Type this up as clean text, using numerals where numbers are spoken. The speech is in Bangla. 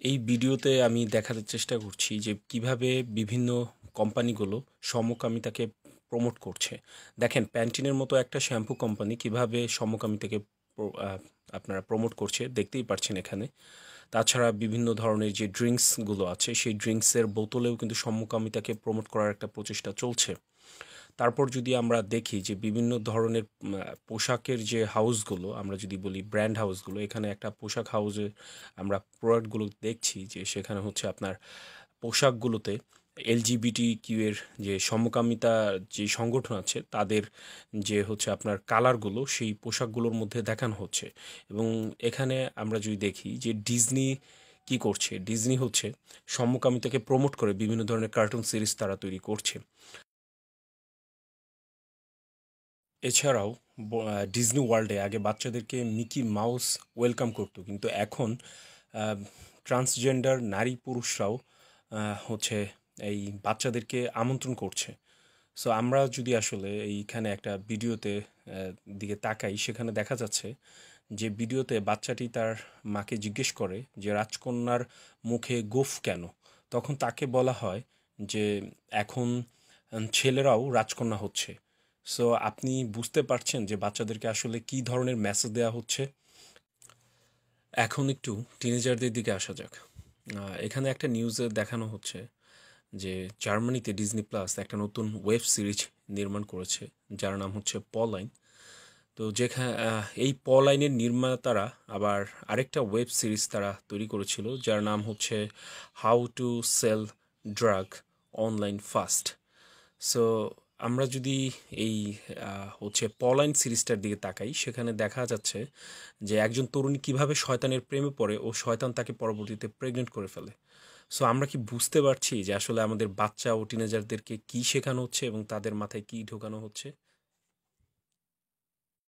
এই ভিডিওতে আমি দেখাতে চেষ্টা করছি যে কিভাবে বিভিন্ন কোম্পানিগুলো সমকামিতাকে প্রমোট করছে। দেখেন প্যান্টিনের মতো একটা শ্যাম্পু কোম্পানি কিভাবে সমকামিতাকে আপনারা প্রমোট করছে দেখতেই পাচ্ছেন এখানে। তাছাড়া বিভিন্ন ধরনের যে ড্রিঙ্কসগুলো আছে সেই ড্রিঙ্কসের বোতলেও কিন্তু সমকামিতাকে প্রমোট করার একটা প্রচেষ্টা চলছে। তারপর যদি আমরা দেখি যে বিভিন্ন ধরনের পোশাকের যে হাউসগুলো আমরা যদি বলি ব্র্যান্ড হাউসগুলো, এখানে একটা পোশাক হাউসে আমরা প্রোডাক্টগুলো দেখছি যে সেখানে হচ্ছে আপনার পোশাকগুলোতে এলজিবিটি কিউ এর যে সমকামিতা যে সংগঠন আছে তাদের যে হচ্ছে আপনার কালারগুলো সেই পোশাকগুলোর মধ্যে দেখানো হচ্ছে। এবং এখানে আমরা যদি দেখি যে ডিজনি কি করছে, ডিজনি হচ্ছে সমকামিতাকে প্রমোট করে বিভিন্ন ধরনের কার্টুন সিরিজ তারা তৈরি করছে। এছাড়াও ডিজনি ওয়ার্ল্ডে আগে বাচ্চাদেরকে মিকি মাউস ওয়েলকাম করতো, কিন্তু এখন ট্রান্সজেন্ডার নারী পুরুষরাও হচ্ছে এই বাচ্চাদেরকে আমন্ত্রণ করছে। সো আমরা যদি আসলে এইখানে একটা ভিডিওতে দিকে তাকাই, সেখানে দেখা যাচ্ছে যে ভিডিওতে বাচ্চাটি তার মাকে জিজ্ঞেস করে যে রাজকন্যার মুখে গোঁফ কেন। তখন তাকে বলা হয় যে এখন ছেলেরাও রাজকন্যা হচ্ছে। সো আপনি বুঝতে পারছেন যে বাচ্চাদেরকে আসলে কী ধরনের মেসেজ দেওয়া হচ্ছে। এখন একটু টিনেজারদের দিকে আসা যাক। এখানে একটা নিউজে দেখানো হচ্ছে যে জার্মানিতে ডিজনি প্লাস একটা নতুন ওয়েব সিরিজ নির্মাণ করেছে, যার নাম হচ্ছে পলাইন। তো যেখানে এই পলাইনের নির্মাতারা আবার আরেকটা ওয়েব সিরিজ তারা তৈরি করেছিল, যার নাম হচ্ছে how to sell drug online fast. So আমরা যদি এই হচ্ছে পলাইন সিরিজটার দিকে তাকাই, সেখানে দেখা যাচ্ছে যে একজন তরুণী কিভাবে শয়তানের প্রেমে পড়ে ও শয়তান তাকে পরবর্তীতে প্রেগনেন্ট করে ফেলে। সো আমরা কি বুঝতে পারছি যে আসলে আমাদের বাচ্চা ও টিনেজারদেরকে কী শেখানো হচ্ছে এবং তাদের মাথায় কী ঢোকানো হচ্ছে?